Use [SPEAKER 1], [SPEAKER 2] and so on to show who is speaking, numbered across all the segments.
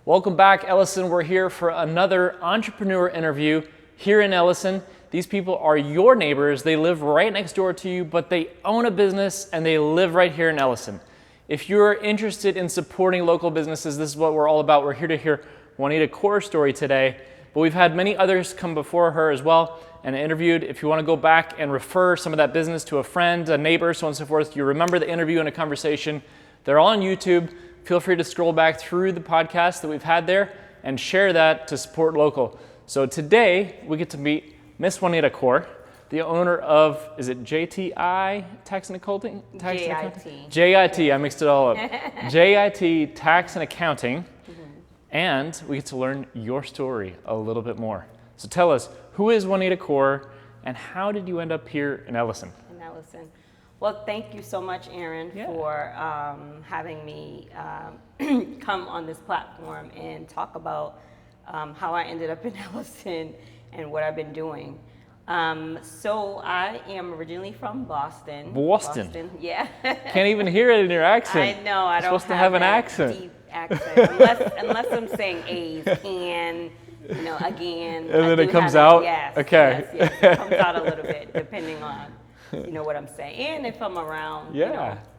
[SPEAKER 1] Welcome back, Elyson. We're here for another entrepreneur interview here in Elyson. These people are your neighbors. They live right next door to you, but they own a business and they live right here in Elyson. If you're interested in supporting local businesses, this is what we're all about. We're here to hear Jwuanita Core's story today, but we've had many others come before her as well and interviewed. If you want to go back and refer some of that business to a friend, a neighbor, so on and so forth, you remember the interview and a conversation, they're all on YouTube. Feel free to scroll back through the podcast that we've had there and share that to support local. So today we get to meet Miss Jwuanita Core, the owner of, is it JTI Tax and Accounting?
[SPEAKER 2] JIT.
[SPEAKER 1] JIT, I mixed it all up. JIT Tax and Accounting. And we get to learn your story a little bit more. So tell us, who is Jwuanita Core and how did you end up here in Elyson?
[SPEAKER 2] In Elyson. Well, thank you so much, Aaron, for having me come on this platform and talk about how I ended up in Elyson and what I've been doing. So I am originally from Boston.
[SPEAKER 1] Boston?
[SPEAKER 2] Yeah.
[SPEAKER 1] Can't even hear it in your accent.
[SPEAKER 2] I know, I don't
[SPEAKER 1] supposed to have an accent.
[SPEAKER 2] Deep accent, unless I'm saying A's, and, again.
[SPEAKER 1] And then it comes out?
[SPEAKER 2] Yes.
[SPEAKER 1] Okay.
[SPEAKER 2] Yes, it comes out a little bit, depending on, what I'm saying. And if I'm around,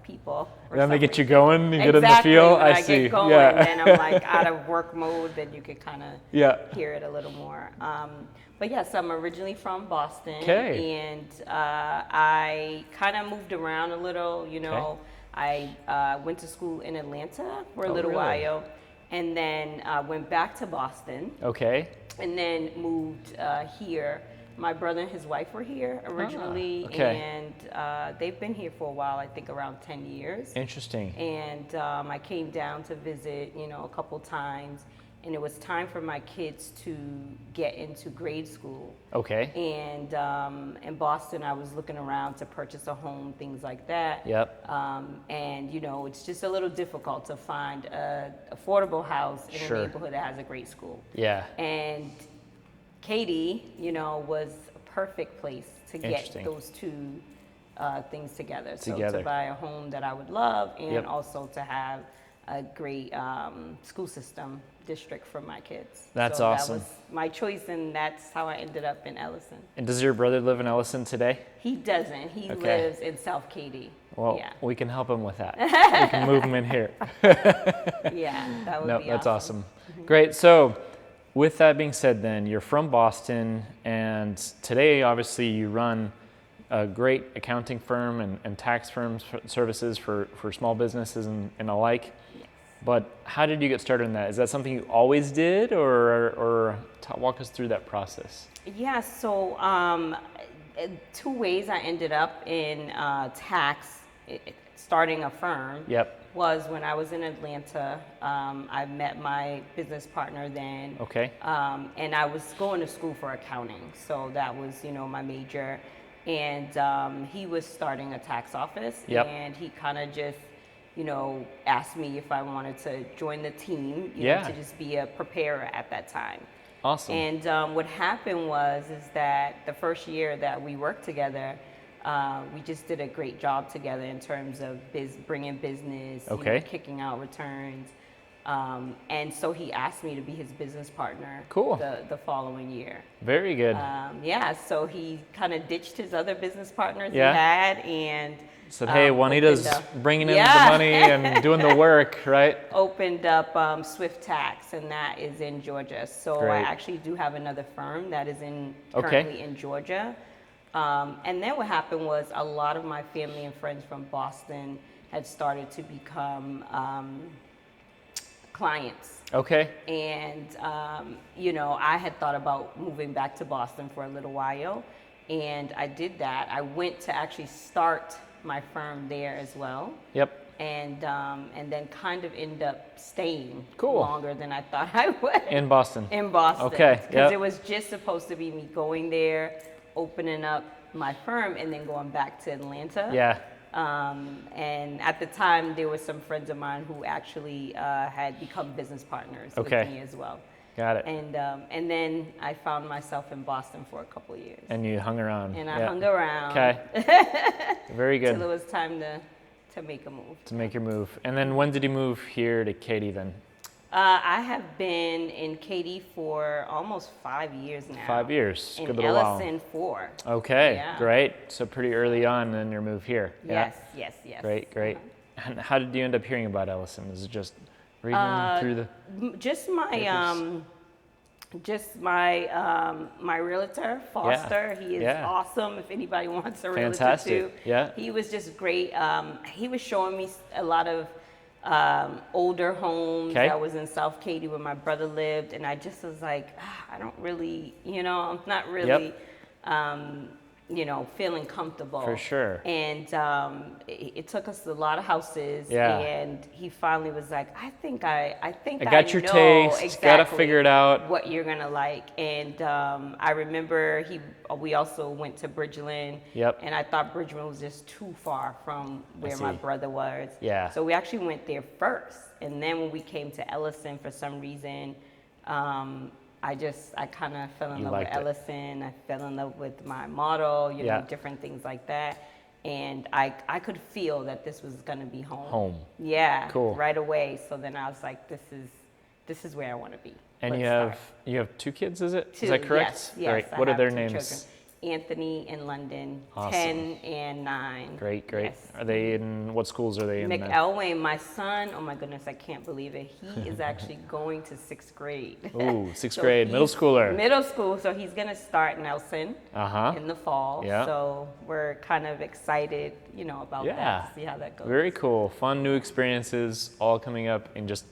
[SPEAKER 2] people.
[SPEAKER 1] Then they get you going, you get in the
[SPEAKER 2] Exactly,
[SPEAKER 1] feel,
[SPEAKER 2] when
[SPEAKER 1] I see.
[SPEAKER 2] Get going, then I'm like out of work mode, then you could kind of hear it a little more. But yes, I'm originally from Boston, and I kind of moved around a little, I went to school in Atlanta for a little while, and then went back to Boston. Okay. And then moved here. My brother and his wife were here originally, and they've been here for a while, I think around 10 years.
[SPEAKER 1] Interesting.
[SPEAKER 2] And I came down to visit, a couple times, and it was time for my kids to get into grade school. Okay. And in Boston, I was looking around to purchase a home, things like that. Yep. And it's just a little difficult to find an affordable house in a neighborhood that has a great school. Yeah. And Katy, was a perfect place to get those two things together. So to buy a home that I would love, and also to have a great school system district for my kids.
[SPEAKER 1] That's awesome.
[SPEAKER 2] That was my choice, and that's how I ended up in Elyson.
[SPEAKER 1] And does your brother live in Elyson today?
[SPEAKER 2] He doesn't. He lives in South Katy.
[SPEAKER 1] Well, we can help him with that. We can move him in here.
[SPEAKER 2] Yeah, that would be awesome.
[SPEAKER 1] That's awesome. Great. So with that being said, then, you're from Boston, and today, obviously, you run a great accounting firm and tax firms services for small businesses and alike. Yes. But how did you get started in that? Is that something you always did, or walk us through that process? Yeah,
[SPEAKER 2] so two ways I ended up in tax, starting a firm. Yep. Was when I was in Atlanta. I met my business partner then. Okay. And I was going to school for accounting, so that was my major. And he was starting a tax office, and he kind of just asked me if I wanted to join the team, to just be a preparer at that time. Awesome. And what happened is that the first year that we worked together, we just did a great job together in terms of bringing business, kicking out returns. And so he asked me to be his business partner the following year.
[SPEAKER 1] Very good.
[SPEAKER 2] So he kind of ditched his other business partners he had and
[SPEAKER 1] said, hey, Jwuanita's bringing in the money and doing the work, right?
[SPEAKER 2] Opened up Swift Tax, and that is in Georgia. So I actually do have another firm that is currently in Georgia. And then what happened was a lot of my family and friends from Boston had started to become clients. Okay. And, I had thought about moving back to Boston for a little while, and I did that. I went to actually start my firm there as well. Yep. And then kind of end up staying longer than I thought I would.
[SPEAKER 1] In Boston?
[SPEAKER 2] In Boston.
[SPEAKER 1] Okay.
[SPEAKER 2] Because it was just supposed to be me going there, opening up my firm, and then going back to Atlanta. Yeah. And at the time, there were some friends of mine who actually had become business partners with me as well. Got it. And then I found myself in Boston for a couple of years.
[SPEAKER 1] And you hung around.
[SPEAKER 2] And I hung around.
[SPEAKER 1] Okay. Very good.
[SPEAKER 2] Till it was time to make a move.
[SPEAKER 1] To make your move. And then when did you move here to Katy then?
[SPEAKER 2] I have been in Katy for almost 5 years now.
[SPEAKER 1] 5 years,
[SPEAKER 2] in
[SPEAKER 1] good little while.
[SPEAKER 2] Elyson 4.
[SPEAKER 1] Okay,
[SPEAKER 2] Yeah.
[SPEAKER 1] great. So pretty early on in your move here.
[SPEAKER 2] Yes.
[SPEAKER 1] Great. And how did you end up hearing about Elyson? Is it just reading through the?
[SPEAKER 2] Just my realtor, Foster. He is awesome. If anybody wants a realtor too.
[SPEAKER 1] Yeah.
[SPEAKER 2] He was just great. He was showing me a lot of older homes that was in South Katy where my brother lived, and I just was like, I don't really, I'm not really, feeling comfortable.
[SPEAKER 1] For sure.
[SPEAKER 2] And it took us a lot of houses,
[SPEAKER 1] Yeah.
[SPEAKER 2] and he finally was like, I think I
[SPEAKER 1] got your
[SPEAKER 2] know
[SPEAKER 1] taste,
[SPEAKER 2] exactly
[SPEAKER 1] gotta figure it out.
[SPEAKER 2] what you're gonna like. And I remember we also went to Bridgeland.
[SPEAKER 1] Yep.
[SPEAKER 2] And I thought Bridgeland was just too far from where my brother was.
[SPEAKER 1] Yeah.
[SPEAKER 2] So we actually went there first, and then when we came to Elyson, for some reason, I kind of fell in love with Elyson. I fell in love with my model, different things like that. And I could feel that this was going to be home. Yeah.
[SPEAKER 1] Cool.
[SPEAKER 2] Right away. So then I was like, this is where I want to be.
[SPEAKER 1] And you have 2 kids, is it?
[SPEAKER 2] 2,
[SPEAKER 1] is that correct?
[SPEAKER 2] Yes.
[SPEAKER 1] Right. What are their names?
[SPEAKER 2] Children. Anthony and London,
[SPEAKER 1] Awesome.
[SPEAKER 2] 10 and 9.
[SPEAKER 1] Great.
[SPEAKER 2] Yes.
[SPEAKER 1] Are they in, what schools are they in?
[SPEAKER 2] McElwain, my son, oh my goodness, I can't believe it. He is actually going to 6th grade.
[SPEAKER 1] Ooh, 6th grade, middle schooler.
[SPEAKER 2] Middle school, so he's going to start Nelson in the fall.
[SPEAKER 1] Yeah.
[SPEAKER 2] So we're kind of excited, about that, to see how that goes.
[SPEAKER 1] Very cool. Fun new experiences all coming up in just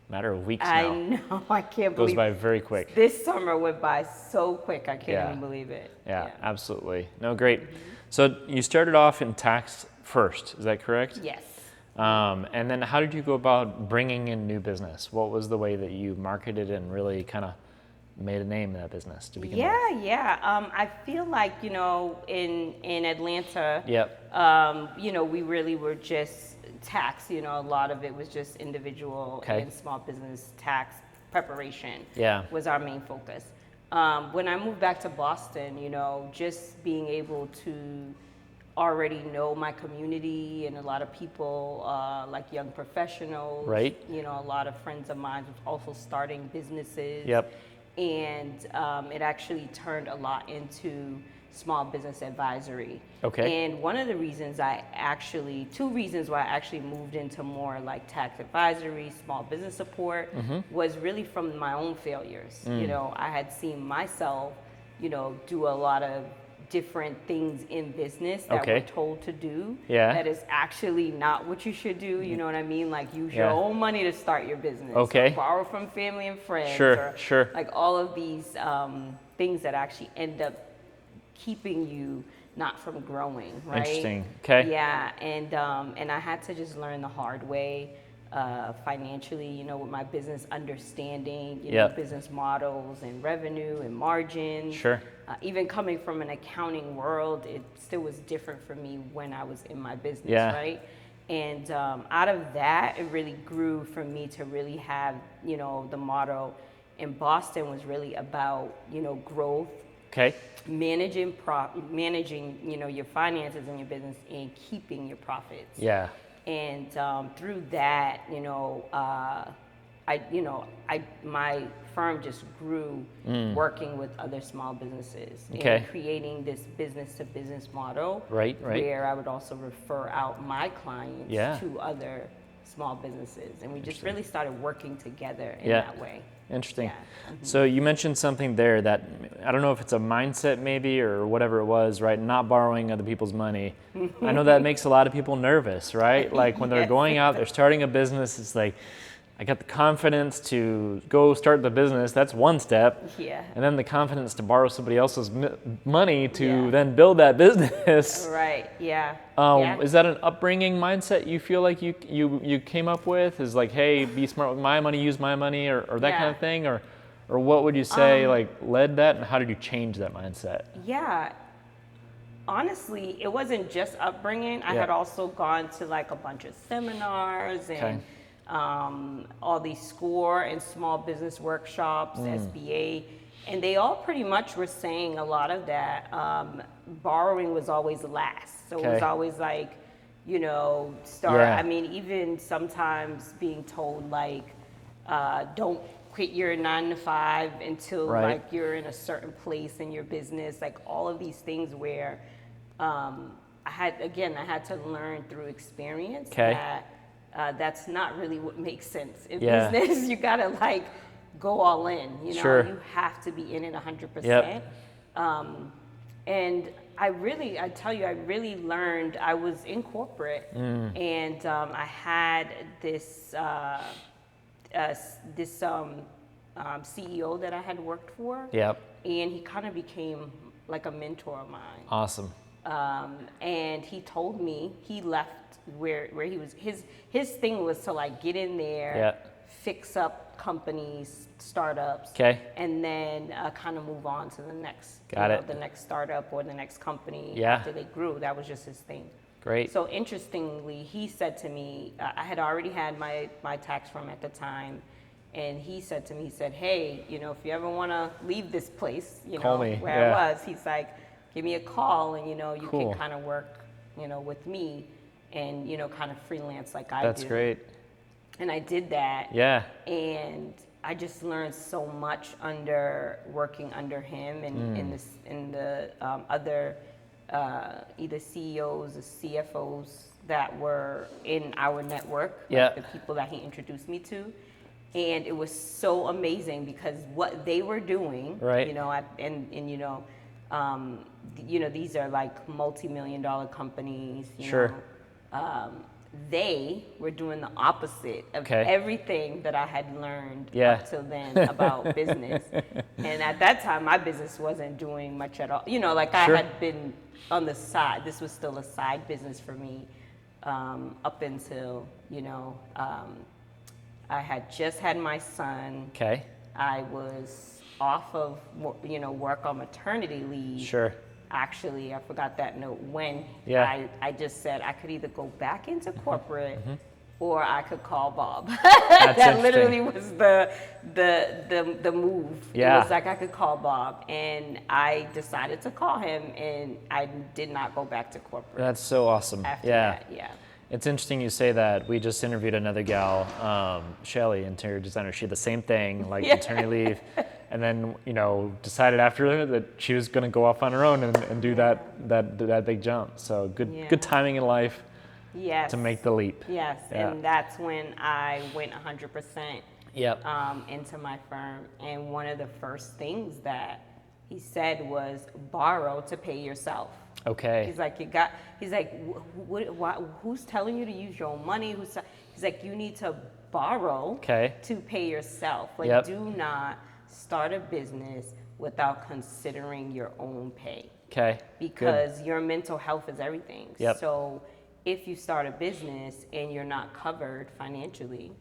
[SPEAKER 1] a matter of weeks now.
[SPEAKER 2] I know, I can't believe it.
[SPEAKER 1] Goes by very quick.
[SPEAKER 2] This summer went by so quick, I can't even believe it.
[SPEAKER 1] Yeah, absolutely. No, great. So you started off in tax first, is that correct?
[SPEAKER 2] Yes.
[SPEAKER 1] And then how did you go about bringing in new business? What was the way that you marketed and really kind of made a name in that business to begin with?
[SPEAKER 2] I feel like, in Atlanta, we really were just tax, a lot of it was just individual and small business tax preparation was our main focus. When I moved back to Boston, just being able to already know my community and a lot of people, like young professionals, a lot of friends of mine also starting businesses. And it actually turned a lot into small business advisory. And one of the reasons 2 reasons why I actually moved into more like tax advisory, small business support was really from my own failures. I had seen myself, do a lot of different things in business that we're told to do that is actually not what you should do. You know what I mean? Like use your own money to start your business. Or borrow from family and friends.
[SPEAKER 1] Sure.
[SPEAKER 2] Like all of these things that actually end up keeping you not from growing, right?
[SPEAKER 1] Interesting. Okay.
[SPEAKER 2] Yeah, and I had to just learn the hard way financially, with my business understanding, business models and revenue and margins.
[SPEAKER 1] Sure.
[SPEAKER 2] Even coming from an accounting world, it still was different for me when I was in my business, right? And out of that, it really grew for me to really have, the motto in Boston was really about, growth. Managing, your finances in your business and keeping your profits. And through that, my firm just grew working with other small businesses and creating this business-to-business model. Where I would also refer out my clients to other small businesses, and we just really started working together in that way.
[SPEAKER 1] Interesting. So you mentioned something there that, I don't know if it's a mindset maybe or whatever it was, right? Not borrowing other people's money. I know that makes a lot of people nervous, right? Like when they're going out, they're starting a business, it's like, I got the confidence to go start the business. That's one step. And then the confidence to borrow somebody else's money to then build that business. Is that an upbringing mindset you feel like you came up with? Is like, hey, be smart with my money, use my money, or that kind of thing? Or what would you say led that, and how did you change that mindset?
[SPEAKER 2] Honestly, it wasn't just upbringing. I had also gone to like a bunch of seminars and all these SCORE and small business workshops, SBA, and they all pretty much were saying a lot of that. Borrowing was always last. So it was always like, start. I mean, even sometimes being told like, don't quit your 9 to 5 until
[SPEAKER 1] Right.
[SPEAKER 2] like you're in a certain place in your business, like all of these things where I had to learn through experience that that's not really what makes sense in business. You gotta like go all in, you know.
[SPEAKER 1] Sure.
[SPEAKER 2] You have to be in it 100%.
[SPEAKER 1] Yep.
[SPEAKER 2] And I really learned. I was in corporate, and I had this CEO that I had worked for.
[SPEAKER 1] Yep.
[SPEAKER 2] And he kind of became like a mentor of mine.
[SPEAKER 1] Awesome.
[SPEAKER 2] And he told me he left where he was. His thing was to like get in there, fix up companies, startups, and then kind of move on to the next, the next startup or the next company after they grew. That was just his thing.
[SPEAKER 1] Great.
[SPEAKER 2] So interestingly, he said to me, I had already had my tax firm at the time, and he said to me, he said, hey, you know, if you ever want to leave this place, you know, where I was, he's like, give me a call, and, you know, you can kind of work, you know, with me and, you know, kind of freelance like I do.
[SPEAKER 1] That's great.
[SPEAKER 2] And I did that.
[SPEAKER 1] Yeah.
[SPEAKER 2] And I just learned so much working under him and in the other either CEOs or CFOs that were in our network, like the people that he introduced me to. And it was so amazing because what they were doing, you know, you know, these are like multi-million-dollar companies, you know. They were doing the opposite of everything that I had learned up till then about business. And at that time, my business wasn't doing much at all. You know, like I had been on the side. This was still a side business for me up until, you know, I had just had my son. I was off of, you know, work on maternity leave. Actually, I forgot that note when I just said I could either go back into corporate or I could call Bob. That literally was the move. It was like I could call Bob, and I decided to call him, and I did not go back to corporate.
[SPEAKER 1] That's so awesome.
[SPEAKER 2] After that,
[SPEAKER 1] It's interesting you say that. We just interviewed another gal, Shelly, interior designer. She had the same thing, like maternity leave, and then, you know, decided after that she was going to go off on her own and do that big jump. So good timing in life to make the leap.
[SPEAKER 2] And that's when I went 100% into my firm. And one of the first things that he said was borrow to pay yourself. He's like, who's telling you to use your own money? He's like, you need to borrow to pay yourself. Like, do not start a business without considering your own pay. Because your mental health is everything. So if you start a business and you're not covered financially,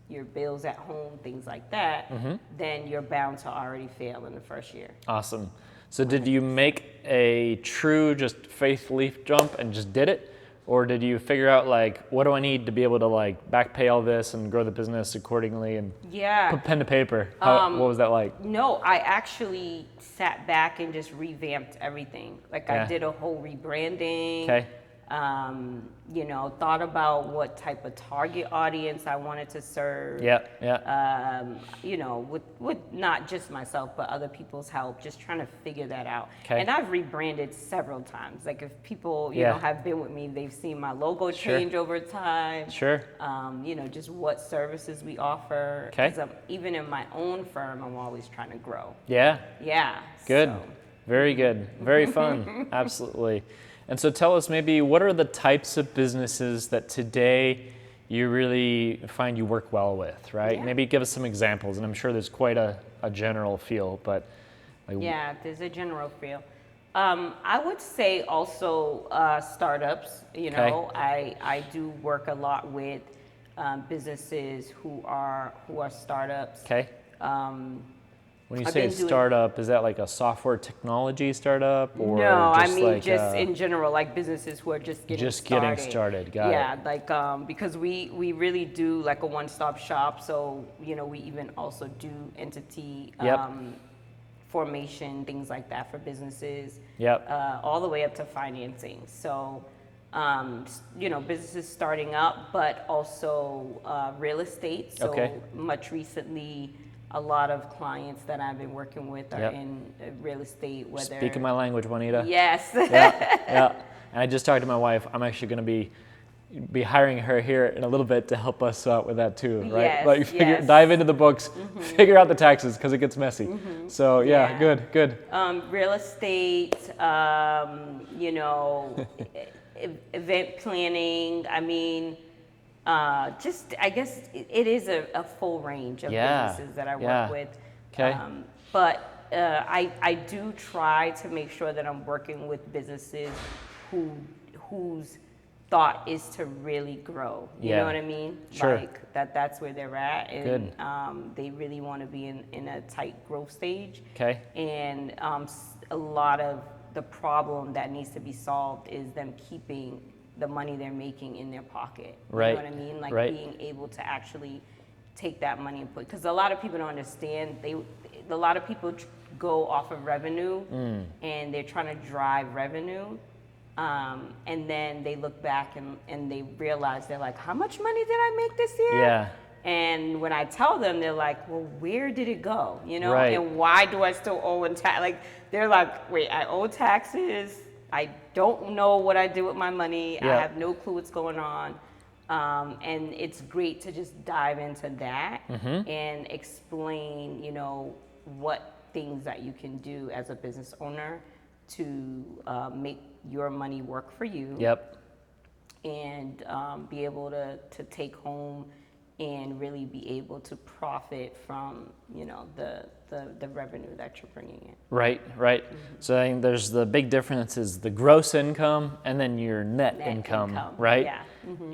[SPEAKER 2] your bills at home, things like that, then you're bound to already fail in the first year.
[SPEAKER 1] Awesome. So did you make a true just faith leap jump and just did it? Or did you figure out like, what do I need to be able to like back pay all this and grow the business accordingly and put pen to paper? What was that like?
[SPEAKER 2] No, I actually sat back and just revamped everything. Like I did a whole rebranding. You know, thought about what type of target audience I wanted to serve. You know, with not just myself, but other people's help, just trying to figure that out. And I've rebranded several times. Like if people, you know, have been with me, they've seen my logo change over time. You know, just what services we offer. Because even in my own firm, I'm always trying to grow.
[SPEAKER 1] Good. So. Very good. Very fun. Absolutely. And so tell us maybe, what are the types of businesses that today you really find you work well with, right? Maybe give us some examples, and I'm sure there's quite a general feel, but. Like,
[SPEAKER 2] there's a general feel. I would say also startups, you know, I do work a lot with businesses who are startups.
[SPEAKER 1] When you say startup, is that like a software technology startup, or
[SPEAKER 2] no? I mean, like just in general, like businesses who are just getting started.
[SPEAKER 1] Got it.
[SPEAKER 2] Like because we really do like a one-stop shop. So you know, we even also do entity formation, things like that for businesses. All the way up to financing. So businesses starting up, but also real estate. So much recently, a lot of clients that I've been working with are in real estate.
[SPEAKER 1] Speaking my language, Jwuanita.
[SPEAKER 2] Yes.
[SPEAKER 1] Yeah. And I just talked to my wife. I'm actually going to be hiring her here in a little bit to help us out with that too, right?
[SPEAKER 2] Yes,
[SPEAKER 1] dive into the books, figure out the taxes because it gets messy. So good.
[SPEAKER 2] Real estate, event planning. I mean, I guess it is a full range of businesses that I work with.
[SPEAKER 1] Okay.
[SPEAKER 2] But I do try to make sure that I'm working with businesses whose thought is to really grow. You know what I mean?
[SPEAKER 1] Sure.
[SPEAKER 2] Like that's where they're at, and they really want to be in a tight growth stage.
[SPEAKER 1] Okay.
[SPEAKER 2] And a lot of the problem that needs to be solved is them keeping the money they're making in their pocket.
[SPEAKER 1] Right.
[SPEAKER 2] You know what I mean? Like being able to actually take that money and because a lot of people don't understand. A lot of people go off of revenue, and they're trying to drive revenue. And then they look back and they realize, they're like, how much money did I make this year?
[SPEAKER 1] Yeah.
[SPEAKER 2] And when I tell them, they're like, well, where did it go?
[SPEAKER 1] Right.
[SPEAKER 2] And why do I still owe in tax? Like, they're like, wait, I owe taxes. I don't know what I do with my money. I have no clue what's going on. And it's great to just dive into that and explain, what things that you can do as a business owner to make your money work for you.
[SPEAKER 1] Yep.
[SPEAKER 2] And be able to take home and really be able to profit from, the revenue that you're bringing in.
[SPEAKER 1] Right. So I think there's the big difference is the gross income and then your net income, right?
[SPEAKER 2] Yeah.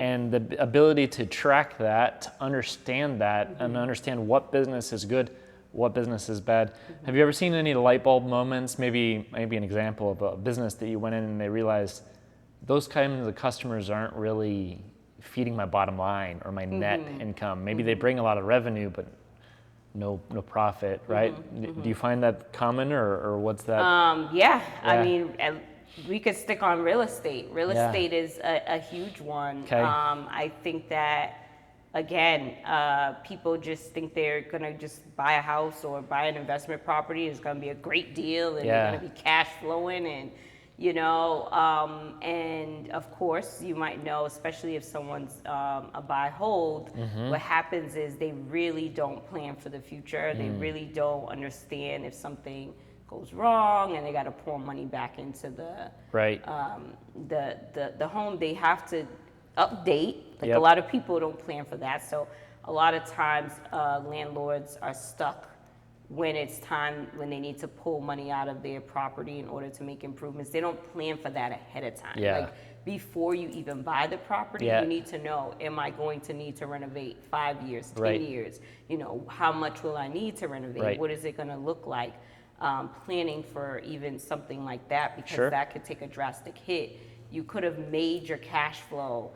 [SPEAKER 1] And the ability to track that, to understand that, and understand what business is good, what business is bad. Have you ever seen any light bulb moments, maybe an example of a business that you went in and they realized those kinds of customers aren't really feeding my bottom line or my net income? Maybe they bring a lot of revenue, but no profit, right? Do you find that common or what's that?
[SPEAKER 2] I mean, we could stick on real estate. Real estate is a huge one.
[SPEAKER 1] Okay.
[SPEAKER 2] I think that, again, people just think they're going to just buy a house or buy an investment property. It's going to be a great deal and they're going to be cash flowing and, and of course you might know, especially if someone's a buy hold, what happens is they really don't plan for the future. They really don't understand if something goes wrong and they got to pour money back into the home. They have to update. Like a lot of people don't plan for that. So a lot of times landlords are stuck when it's time when they need to pull money out of their property in order to make improvements. They don't plan for that ahead of time. Like before you even buy the property, you need to know, am I going to need to renovate 5 years, 10 years? How much will I need to renovate? What is it going to look like? Planning for even something like that, because that could take a drastic hit. You could have made your cash flow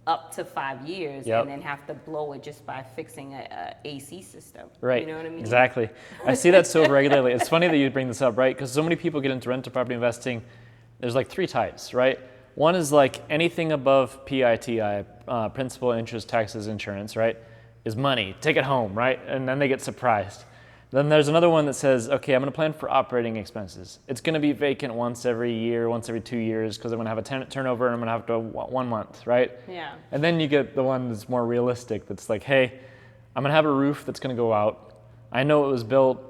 [SPEAKER 2] up to 5 years and then have to blow it just by fixing a AC system.
[SPEAKER 1] Right.
[SPEAKER 2] You know what I mean?
[SPEAKER 1] Exactly. I see that so regularly. It's funny that you bring this up, right? Because so many people get into rental property investing. There's like 3 types, right? One is like anything above PITI, principal, interest, taxes, insurance, right? Is money. Take it home, right? And then they get surprised. Then there's another one that says, okay, I'm going to plan for operating expenses. It's going to be vacant once every year, once every 2 years, because I'm going to have a tenant turnover and I'm going to have to 1 month, right?
[SPEAKER 2] Yeah.
[SPEAKER 1] And then you get the one that's more realistic, that's like, hey, I'm going to have a roof that's going to go out. I know it was built,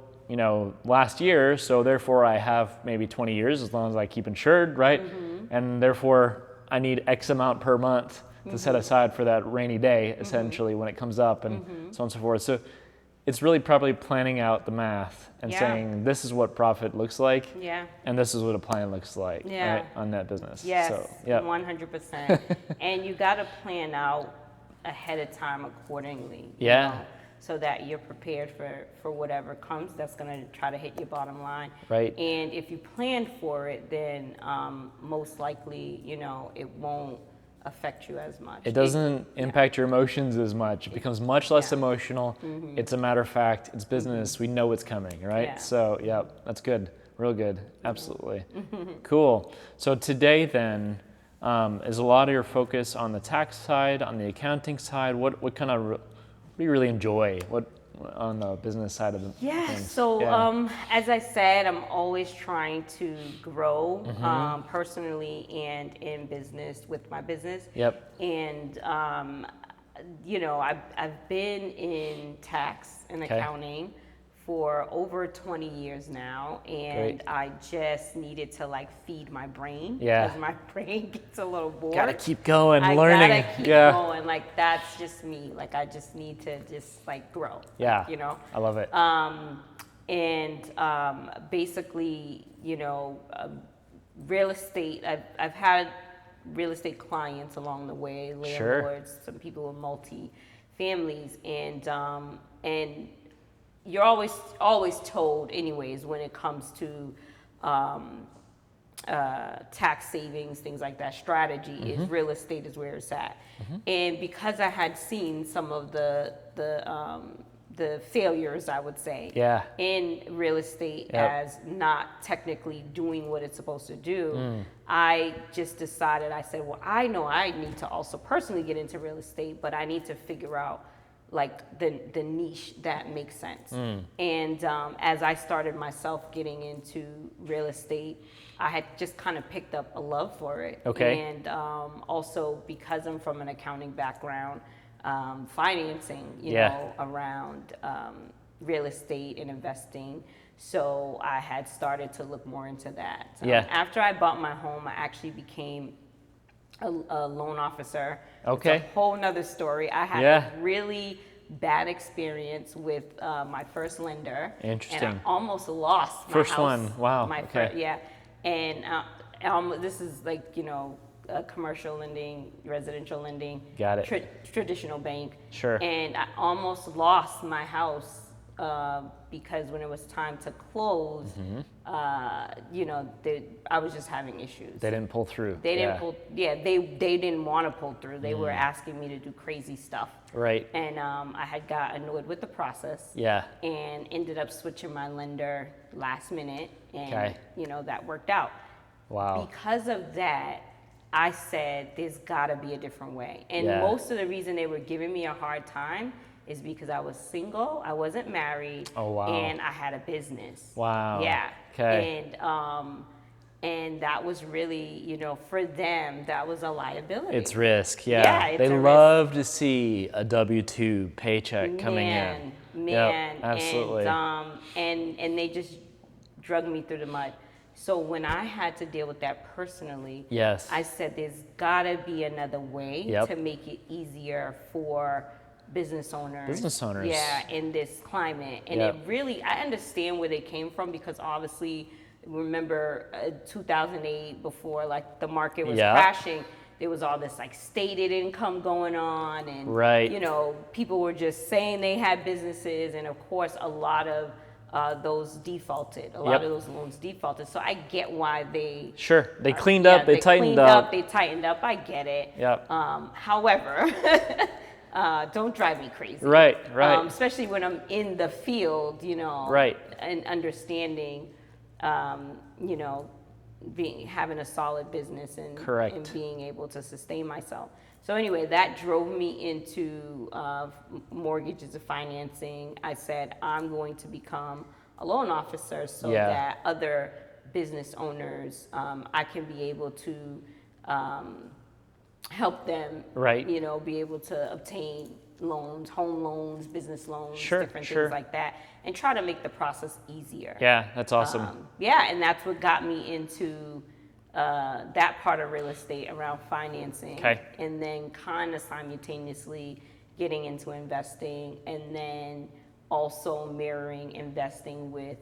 [SPEAKER 1] last year, so therefore I have maybe 20 years as long as I keep insured, right? And therefore I need X amount per month to set aside for that rainy day, essentially, when it comes up, and so on and so forth. So it's really probably planning out the math and saying, this is what profit looks like, and this is what a plan looks like right, on that business.
[SPEAKER 2] Yes,
[SPEAKER 1] so,
[SPEAKER 2] 100%. And you got to plan out ahead of time accordingly. So that you're prepared for whatever comes that's going to try to hit your bottom line.
[SPEAKER 1] Right.
[SPEAKER 2] And if you plan for it, then most likely, it won't affect you as much.
[SPEAKER 1] It doesn't impact your emotions as much. It becomes much less emotional. It's a matter of fact. It's business. We know it's coming, right? So, that's good. Real good. Absolutely. Cool. So today then, Is a lot of your focus on the tax side, on the accounting side? What do you really enjoy? What on the business side of the things?
[SPEAKER 2] So as I said, I'm always trying to grow personally and in business with my business.
[SPEAKER 1] Yep.
[SPEAKER 2] And I've been in tax and accounting for over 20 years now, and I just needed to feed my brain because my brain gets a little bored.
[SPEAKER 1] Gotta keep going, learning.
[SPEAKER 2] I gotta keep going. That's just me. I just need to just grow.
[SPEAKER 1] Yeah. I love it.
[SPEAKER 2] Basically, real estate. I've had real estate clients along the way, landlords, some people with multi-families, and you're always told anyways when it comes to tax savings, things like that, strategy is real estate is where it's at. And because I had seen some of the failures, I would say, in real estate as not technically doing what it's supposed to do, I just decided, I said, well, I know I need to also personally get into real estate, but I need to figure out the niche that makes sense. And as I started myself getting into real estate, I had just kind of picked up a love for it. And also because I'm from an accounting background, financing, around real estate and investing. So I had started to look more into that. After I bought my home, I actually became a loan officer. It's a whole nother story. I had a really bad experience with my first lender.
[SPEAKER 1] Interesting.
[SPEAKER 2] And I almost lost my
[SPEAKER 1] first
[SPEAKER 2] house.
[SPEAKER 1] One. Wow.
[SPEAKER 2] And this is commercial lending, residential lending.
[SPEAKER 1] Got it.
[SPEAKER 2] Traditional bank.
[SPEAKER 1] Sure.
[SPEAKER 2] And I almost lost my house because when it was time to close, I was just having issues.
[SPEAKER 1] They didn't pull through.
[SPEAKER 2] They didn't pull. Yeah, they didn't want to pull through. They were asking me to do crazy stuff.
[SPEAKER 1] Right.
[SPEAKER 2] And I had got annoyed with the process.
[SPEAKER 1] Yeah.
[SPEAKER 2] And ended up switching my lender last minute, and that worked out.
[SPEAKER 1] Wow.
[SPEAKER 2] Because of that, I said there's got to be a different way. And most of the reason they were giving me a hard time is because I was single, I wasn't married, and I had a business.
[SPEAKER 1] Wow.
[SPEAKER 2] Yeah.
[SPEAKER 1] Okay.
[SPEAKER 2] And that was really, for them, that was a liability.
[SPEAKER 1] It's risk,
[SPEAKER 2] Yeah,
[SPEAKER 1] they love to see a W-2 paycheck coming in.
[SPEAKER 2] Man,
[SPEAKER 1] absolutely.
[SPEAKER 2] And they just drug me through the mud. So when I had to deal with that personally, I said there's gotta be another way to make it easier for business owners. Yeah, in this climate. And it really, I understand where they came from, because obviously, remember 2008, before the market was crashing, there was all this stated income going on, and people were just saying they had businesses, and of course a lot of those defaulted. A lot of those loans defaulted. So I get why they
[SPEAKER 1] they cleaned up, they tightened up.
[SPEAKER 2] They tightened up. I get it.
[SPEAKER 1] Yep.
[SPEAKER 2] However, don't drive me crazy.
[SPEAKER 1] Right.
[SPEAKER 2] Especially when I'm in the field, and understanding, having a solid business and being able to sustain myself. So anyway, that drove me into mortgages and financing. I said, I'm going to become a loan officer so that other business owners, I can be able to help them, be able to obtain loans, home loans, business loans, different things like that, and try to make the process easier.
[SPEAKER 1] Yeah, that's awesome.
[SPEAKER 2] And that's what got me into that part of real estate around financing, and then kind of simultaneously getting into investing, and then also mirroring investing with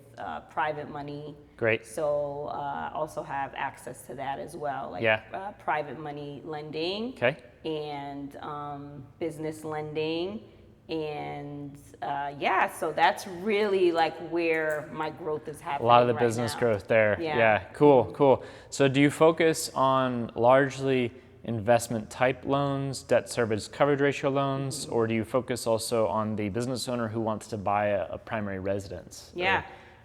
[SPEAKER 2] private money.
[SPEAKER 1] Great.
[SPEAKER 2] So also have access to that as well, private money lending, and business lending. And so that's really where my growth is happening.
[SPEAKER 1] A lot of the business growth there. Yeah. Cool. So do you focus on largely investment type loans, debt service coverage ratio loans, or do you focus also on the business owner who wants to buy a primary residence?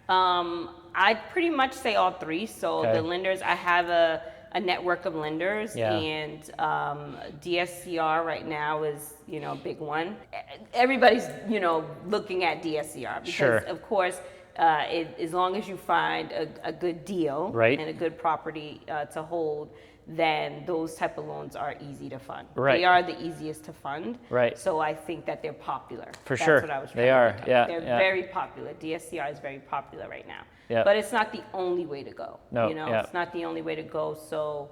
[SPEAKER 2] I pretty much say all three. So the lenders, I have a a network of lenders, and DSCR right now is, a big one. Everybody's, looking at DSCR because, of course, as long as you find a good deal and a good property to hold, then those type of loans are easy to fund. They are the easiest to fund. So I think that they're popular.
[SPEAKER 1] That's what I was trying to make up.
[SPEAKER 2] They're very popular. DSCR is very popular right now. But it's not the only way to go. It's not the only way to go. So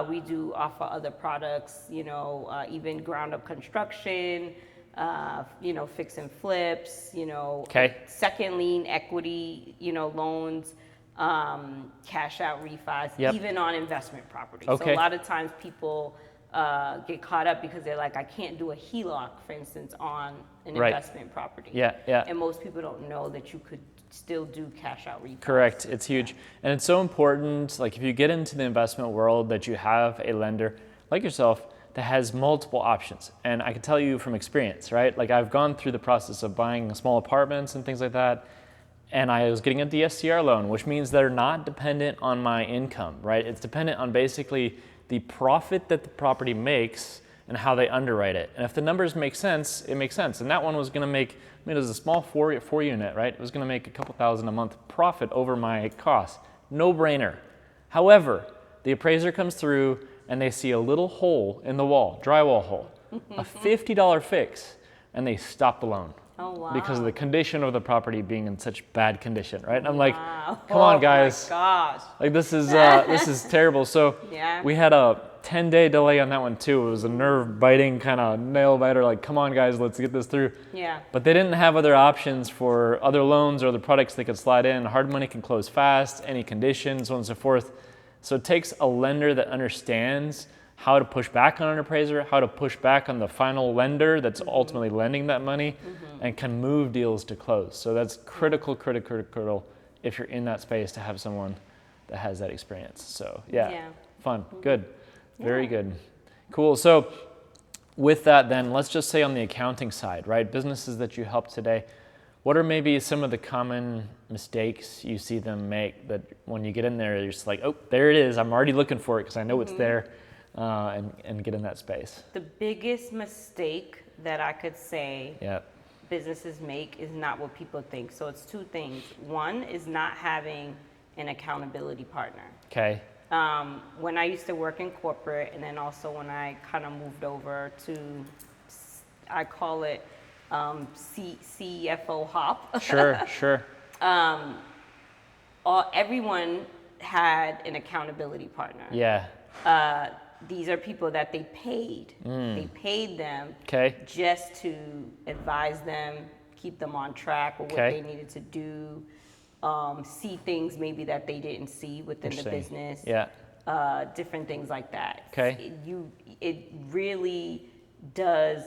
[SPEAKER 2] we do offer other products, even ground up construction, fix and flips, second lien equity, loans, cash out refis, even on investment properties. So a lot of times people get caught up because they're like, I can't do a HELOC, for instance, on an investment property. And most people don't know that you could still do cash out refis.
[SPEAKER 1] Correct. It's huge. And it's so important, like if you get into the investment world, that you have a lender like yourself that has multiple options. And I can tell you from experience, right? Like I've gone through the process of buying small apartments and things like that. And I was getting a DSCR loan, which means they're not dependent on my income, right? It's dependent on basically the profit that the property makes and how they underwrite it. And if the numbers make sense, it makes sense. And that one was gonna make, it was a small four unit, right? It was gonna make a couple thousand a month profit over my cost. No brainer. However, the appraiser comes through and they see a little hole in the wall, drywall hole, a $50 fix, and they stop the loan.
[SPEAKER 2] Oh, wow.
[SPEAKER 1] Because of the condition of the property being in such bad condition, right? And I'm like, come on, guys.
[SPEAKER 2] Oh my gosh.
[SPEAKER 1] Like this is terrible. So we had a 10-day delay on that one too. It was a nerve-biting kind of nail biter. Like, come on, guys, let's get this through. But they didn't have other options for other loans or other products they could slide in. Hard money can close fast, any conditions, so on and so forth. So it takes a lender that understands how to push back on an appraiser, how to push back on the final lender that's ultimately lending that money, and can move deals to close. So that's critical if you're in that space to have someone that has that experience. So fun, good, very good, cool. So with that then, let's just say on the accounting side, right? Businesses that you help today, what are maybe some of the common mistakes you see them make that when you get in there, you're just like, oh, there it is. I'm already looking for it because I know it's there. And get in that space.
[SPEAKER 2] The biggest mistake that I could say businesses make is not what people think. So it's two things. One is not having an accountability partner. When I used to work in corporate, and then also when I kind of moved over to, I call it CFO hop.
[SPEAKER 1] Sure.
[SPEAKER 2] Everyone had an accountability partner. These are people that they paid. They paid them just to advise them, keep them on track with what they needed to do, see things maybe that they didn't see within the business, different things like that. It really does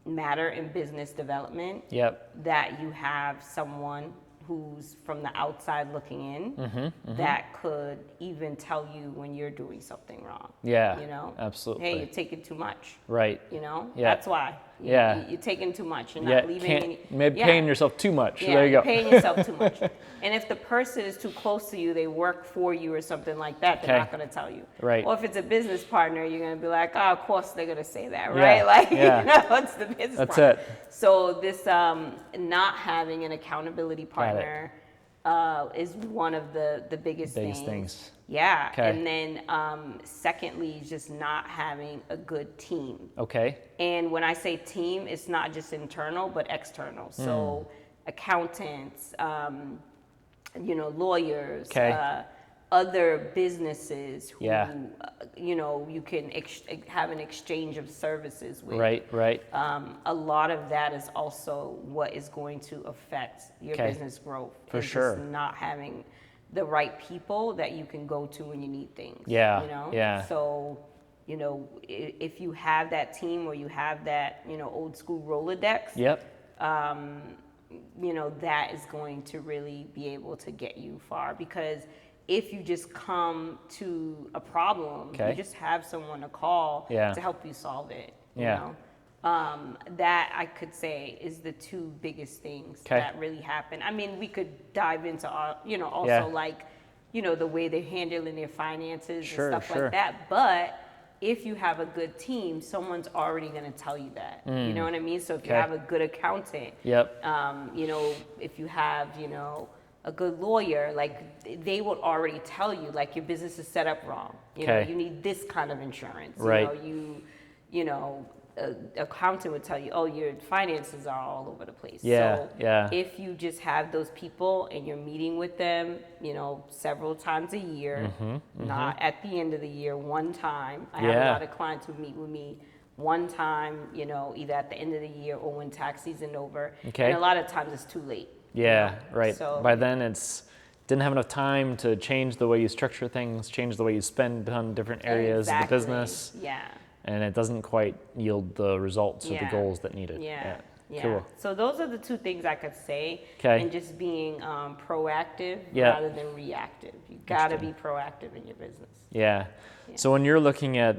[SPEAKER 2] matter in business development that you have someone who's from the outside looking in that could even tell you when you're doing something wrong.
[SPEAKER 1] Absolutely.
[SPEAKER 2] Hey, you're taking too much. That's why. You're taking too much. You're not leaving any.
[SPEAKER 1] Maybe paying yourself too much.
[SPEAKER 2] There you go. Paying yourself too much. And if the person is too close to you, they work for you or something like that, they're not going to tell you. Or if it's a business partner, you're going to be like, oh, of course they're going to say that, right? It's the business partner.
[SPEAKER 1] That's it.
[SPEAKER 2] So this not having an accountability partner is one of the biggest things. And then secondly, just not having a good team. And when I say team, it's not just internal, but external. So accountants, lawyers, other businesses who, you can have an exchange of services with. A lot of that is also what is going to affect your business growth.
[SPEAKER 1] For sure.
[SPEAKER 2] Just not having the right people that you can go to when you need things. So, if you have that team or you have that, old school Rolodex, that is going to really be able to get you far. Because if you just come to a problem, you just have someone to call to help you solve it. You know? That I could say is the two biggest things that really happen. I mean, we could dive into, also like the way they're handling their finances
[SPEAKER 1] Sure,
[SPEAKER 2] and stuff
[SPEAKER 1] sure.
[SPEAKER 2] like that. But if you have a good team, someone's already going to tell you that. You know what I mean? So if you have a good accountant,
[SPEAKER 1] Yep.
[SPEAKER 2] if you have, a good lawyer, like they will already tell you, like your business is set up wrong. You know, you need this kind of insurance.
[SPEAKER 1] Right.
[SPEAKER 2] Accountant would tell you, oh, your finances are all over the place.
[SPEAKER 1] Yeah,
[SPEAKER 2] so
[SPEAKER 1] yeah.
[SPEAKER 2] if you just have those people and you're meeting with them, several times a year, not at the end of the year, one time. I have a lot of clients who meet with me one time, either at the end of the year or when tax season over.
[SPEAKER 1] Okay.
[SPEAKER 2] And a lot of times it's too late.
[SPEAKER 1] Yeah, right.
[SPEAKER 2] So,
[SPEAKER 1] by then didn't have enough time to change the way you structure things, change the way you spend on different areas of the business.
[SPEAKER 2] Yeah.
[SPEAKER 1] And it doesn't quite yield the results or the goals that needed.
[SPEAKER 2] Yeah.
[SPEAKER 1] Cool.
[SPEAKER 2] So those are the two things I could say.
[SPEAKER 1] Okay.
[SPEAKER 2] And just being proactive rather than reactive. You got to be proactive in your business.
[SPEAKER 1] Yeah. So when you're looking at,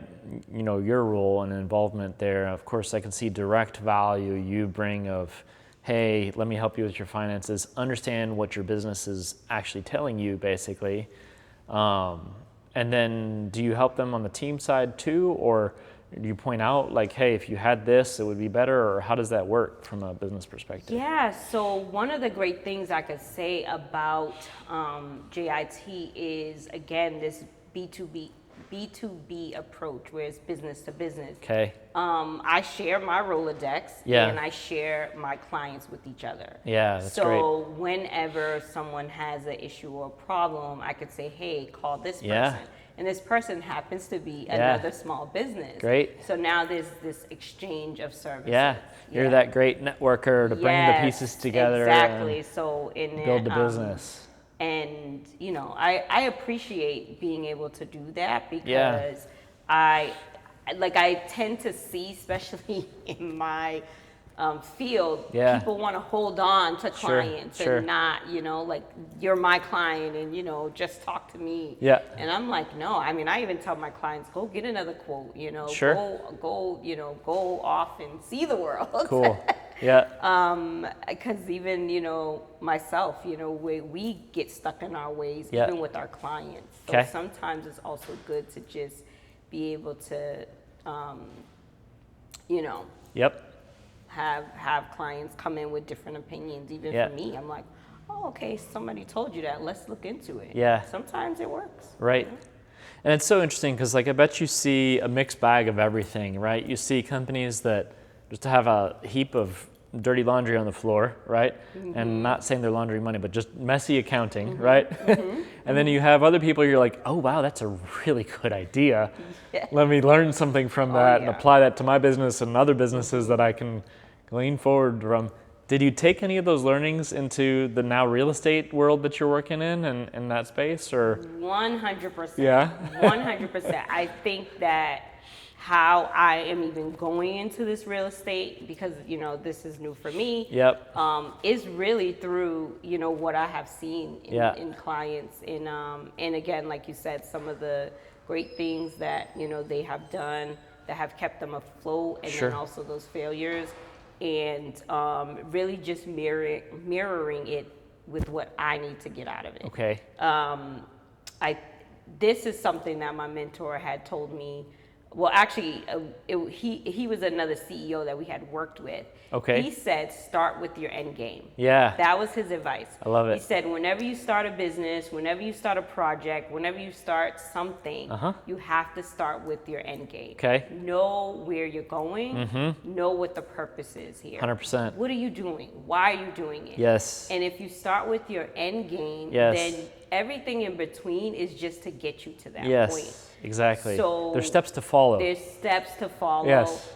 [SPEAKER 1] your role and involvement there, of course, I can see direct value you bring of, hey, let me help you with your finances, understand what your business is actually telling you, basically. And then do you help them on the team side too, or do you point out like, hey, if you had this, it would be better, or how does that work from a business perspective?
[SPEAKER 2] Yeah, so one of the great things I could say about JIT is, again, this B2B approach, where it's business to business.
[SPEAKER 1] Okay.
[SPEAKER 2] I share my Rolodex and I share my clients with each other.
[SPEAKER 1] Yeah, that's great.
[SPEAKER 2] So whenever someone has an issue or problem, I could say, hey, call this person. And this person happens to be another small business.
[SPEAKER 1] Great.
[SPEAKER 2] So now there's this exchange of services.
[SPEAKER 1] Yeah, you're that great networker to bring the pieces together.
[SPEAKER 2] Exactly. So
[SPEAKER 1] build the business.
[SPEAKER 2] And I appreciate being able to do that because I tend to see, especially in my field, people want to hold on to clients and not, like, you're my client and, just talk to me. Yeah. And I'm like, no, I mean, I even tell my clients, go get another quote, go off and see the world.
[SPEAKER 1] Cool. Yeah.
[SPEAKER 2] Because even, myself, we get stuck in our ways, even with our clients. So sometimes it's also good to just be able to, have clients come in with different opinions. Even for me, I'm like, oh, okay, somebody told you that. Let's look into it.
[SPEAKER 1] Yeah.
[SPEAKER 2] Sometimes it works.
[SPEAKER 1] Right. And it's so interesting because, like, I bet you see a mixed bag of everything, right? You see companies that just have a heap of dirty laundry on the floor, right? And not saying they're laundering money, but just messy accounting, right? And then you have other people, you're like, oh, wow, that's a really good idea. Let me learn something from that and apply that to my business and other businesses that I can glean forward from. Did you take any of those learnings into the now real estate world that you're working in and in that space, or?
[SPEAKER 2] 100%.
[SPEAKER 1] Yeah.
[SPEAKER 2] 100%. I think that how I am even going into this real estate, because this is new for me. Yep. Is really through what I have seen in clients, and again, like you said, some of the great things that they have done that have kept them afloat, and then also those failures, and really just mirroring it with what I need to get out of it. Okay. This is something that my mentor had told me. Well, actually, he was another CEO that we had worked with. Okay. He said, start with your end game. Yeah. That was his advice. I love it. He said, whenever you start a business, whenever you start a project, whenever you start something, you have to start with your end game. Okay. Know where you're going. Know what the purpose is here. 100%. What are you doing? Why are you doing it? Yes. And if you start with your end game, then everything in between is just to get you to that point. Exactly. So there's steps to follow. There's steps to follow. Yes.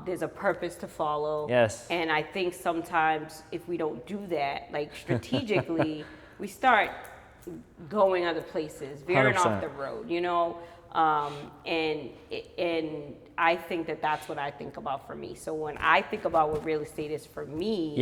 [SPEAKER 2] There's a purpose to follow. Yes. And I think sometimes if we don't do that, like strategically, we start going other places, veering 100%. Off the road, and I think that that's what I think about for me. So when I think about what real estate is for me,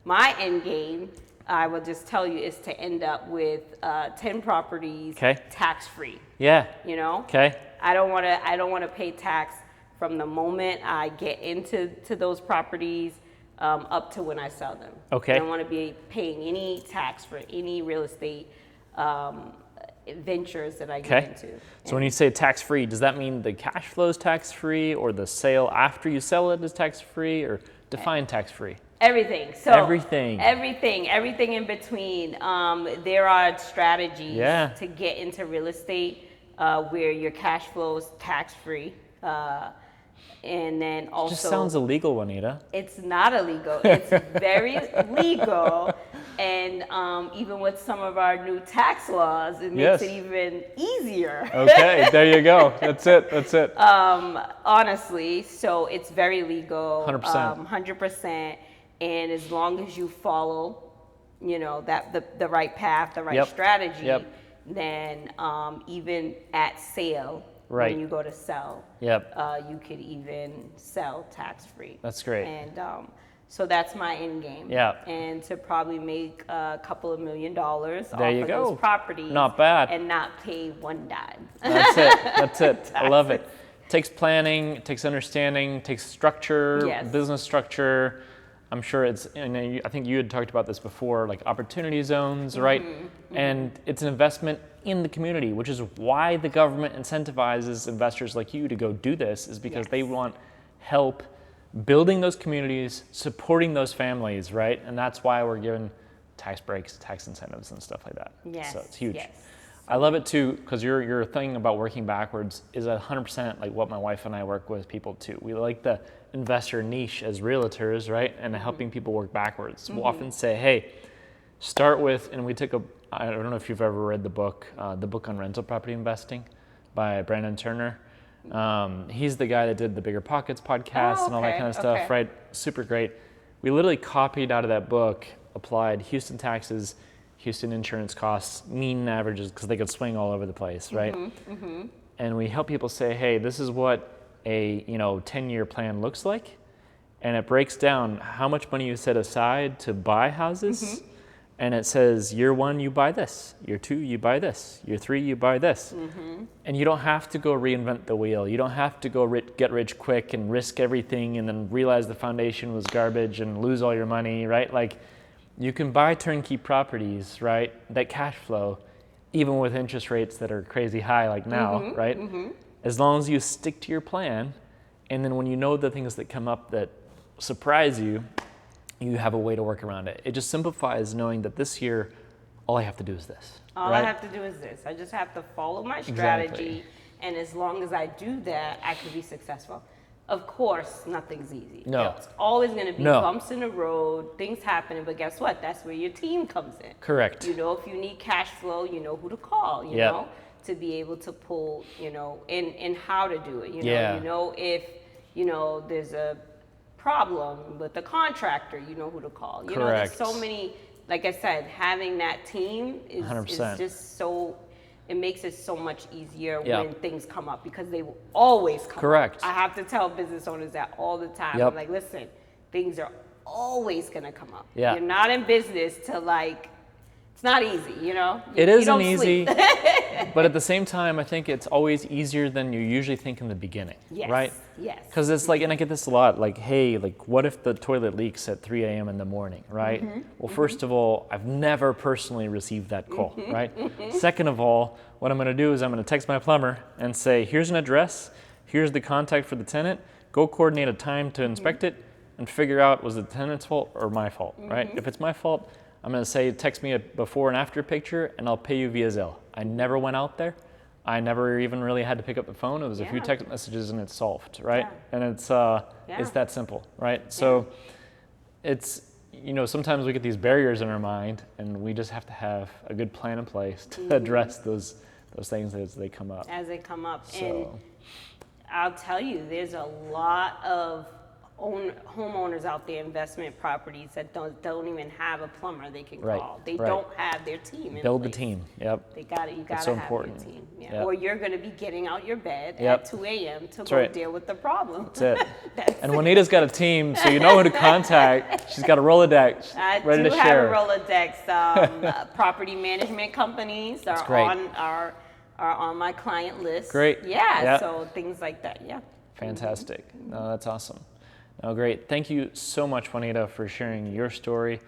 [SPEAKER 2] my end game, I will just tell you, is to end up with 10 properties, tax free. Yeah. Okay. I don't want to pay tax from the moment I get into those properties up to when I sell them.
[SPEAKER 1] Okay.
[SPEAKER 2] I don't want to be paying any tax for any real estate ventures that I get into.
[SPEAKER 1] So when you say tax-free, does that mean the cash flow is tax-free, or the sale after you sell it is tax-free, or define tax-free?
[SPEAKER 2] Everything. So everything in between. There are strategies to get into real estate where your cash flow is tax-free. And then also,
[SPEAKER 1] it just sounds illegal, Jwuanita.
[SPEAKER 2] It's not illegal. It's very legal. And even with some of our new tax laws, it makes it even easier.
[SPEAKER 1] Okay, there you go. That's it.
[SPEAKER 2] Honestly, so it's very legal.
[SPEAKER 1] 100%.
[SPEAKER 2] 100%. And as long as you follow, that the right path, the right strategy, then even at sale, when you go to sell, you could even sell tax-free.
[SPEAKER 1] That's great.
[SPEAKER 2] And so that's my end game. And to probably make a couple of $1 million off of those properties.
[SPEAKER 1] Not bad.
[SPEAKER 2] And not pay one dime.
[SPEAKER 1] That's it. I love it. Takes planning, takes understanding, takes structure, business structure. I'm sure it's, I think you had talked about this before, like opportunity zones, right? And it's an investment in the community, which is why the government incentivizes investors like you to go do this, is because they want help building those communities, supporting those families, right? And that's why we're given tax breaks, tax incentives, and stuff like that. So it's huge. I love it too, because your thing about working backwards is 100% like what my wife and I work with people too. We like the investor niche as realtors, right? And helping people work backwards. We'll often say, hey, start with, and we took I don't know if you've ever read the book on rental property investing by Brandon Turner. He's the guy that did the Bigger Pockets podcast and all that kind of stuff, right? Super great. We literally copied out of that book, applied Houston taxes, Houston insurance costs, mean averages, because they could swing all over the place, right? And we help people say, hey, this is what a 10-year plan looks like, and it breaks down how much money you set aside to buy houses, and it says year 1 you buy this, year 2 you buy this, year 3 you buy this, and you don't have to go reinvent the wheel. You don't have to go get rich quick and risk everything and then realize the foundation was garbage and lose all your money, right? Like, you can buy turnkey properties, right, that cash flow, even with interest rates that are crazy high like now, right? As long as you stick to your plan, and then when you know the things that come up that surprise you, you have a way to work around it. It just simplifies knowing that this year, all I have to do is this.
[SPEAKER 2] All I have to do is this. I just have to follow my strategy, and as long as I do that, I can be successful. Of course, nothing's easy. It's always going to be bumps in the road, things happening, but guess what? That's where your team comes in.
[SPEAKER 1] Correct.
[SPEAKER 2] If you need cash flow, you know who to call, you know, to be able to pull, and how to do it. You know if, there's a problem with the contractor, you know who to call. There's so many, like I said, having that team is just so... It makes it so much easier when things come up, because they will always come up. I have to tell business owners that all the time. I'm like, listen, things are always going to come up. You're not in business to it's not easy, It
[SPEAKER 1] isn't easy, but at the same time, I think it's always easier than you usually think in the beginning, right?
[SPEAKER 2] Yes.
[SPEAKER 1] Because it's like, and I get this a lot, like, hey, what if the toilet leaks at 3 a.m. in the morning, right? Well, first of all, I've never personally received that call, right? Second of all, what I'm going to do is I'm going to text my plumber and say, here's an address, here's the contact for the tenant, go coordinate a time to inspect it and figure out, was it the tenant's fault or my fault, right? If it's my fault, I'm going to say, text me a before and after picture, and I'll pay you via Zelle. I never went out there. I never even really had to pick up the phone. It was a few text messages and it's solved, right? And it's that simple, right? So it's, sometimes we get these barriers in our mind, and we just have to have a good plan in place to address those things as they come up.
[SPEAKER 2] And I'll tell you, there's a lot of homeowners out there, investment properties that don't even have a plumber they can call. They don't have their team in
[SPEAKER 1] Build
[SPEAKER 2] place.
[SPEAKER 1] the team. You got
[SPEAKER 2] to
[SPEAKER 1] so
[SPEAKER 2] have
[SPEAKER 1] important.
[SPEAKER 2] your team. Or you're going to be getting out your bed at 2 a.m. to go deal with the problem.
[SPEAKER 1] That's it. And Jwuanita's got a team, so you know who to contact. She's got a Rolodex ready to share.
[SPEAKER 2] I do have a Rolodex. Property management companies are on my client list.
[SPEAKER 1] Great.
[SPEAKER 2] So things like that.
[SPEAKER 1] Fantastic. No, that's awesome. Oh, great. Thank you so much, Jwuanita, for sharing your story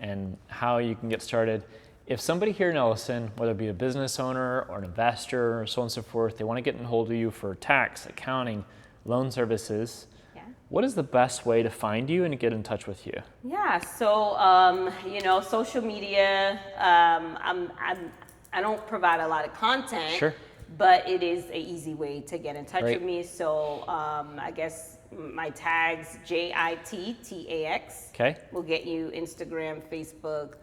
[SPEAKER 1] and how you can get started. If somebody here in Elyson, whether it be a business owner or an investor or so on and so forth, they want to get in hold of you for tax, accounting, loan services, what is the best way to find you and to get in touch with you?
[SPEAKER 2] Yeah, so social media. I don't provide a lot of content,
[SPEAKER 1] sure,
[SPEAKER 2] but it is an easy way to get in touch with me. So I guess my tags JIT TAX will get you Instagram, Facebook,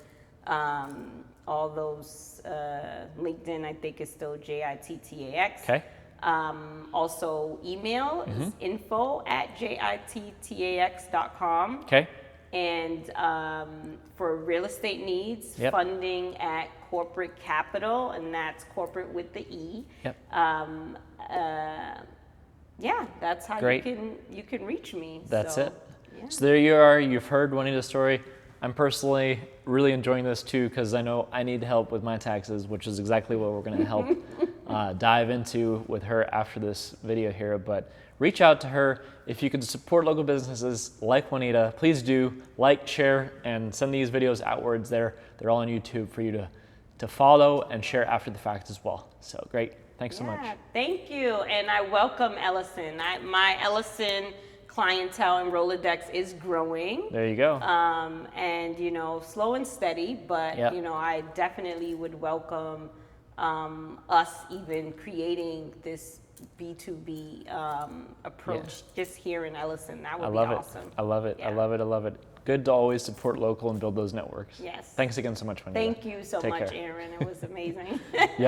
[SPEAKER 2] all those. LinkedIn, I think, is still JIT TAX.
[SPEAKER 1] Okay.
[SPEAKER 2] Also, email is info@jittax.com.
[SPEAKER 1] Okay.
[SPEAKER 2] And for real estate needs, funding at Corporate Capital, and that's corporate with the E.
[SPEAKER 1] Yep.
[SPEAKER 2] That's how you can reach me.
[SPEAKER 1] That's it. Yeah. So there you are. You've heard Jwuanita's story. I'm personally really enjoying this too because I know I need help with my taxes, which is exactly what we're going to help dive into with her after this video here. But reach out to her. If you can support local businesses like Jwuanita, please do like, share, and send these videos outwards there. They're all on YouTube for you to follow and share after the fact as well. So great. Thanks so much.
[SPEAKER 2] Thank you. And I welcome Elyson. My Elyson clientele and Rolodex is growing.
[SPEAKER 1] There you go.
[SPEAKER 2] And slow and steady, but I definitely would welcome us even creating this B2B approach just here in Elyson. That would be awesome.
[SPEAKER 1] I love it. I love it. I love it. Good to always support local and build those networks.
[SPEAKER 2] Yes.
[SPEAKER 1] Thanks again so much, Jwuanita.
[SPEAKER 2] Thank you so much,
[SPEAKER 1] care.
[SPEAKER 2] Aaron. It was amazing.
[SPEAKER 1] Yep.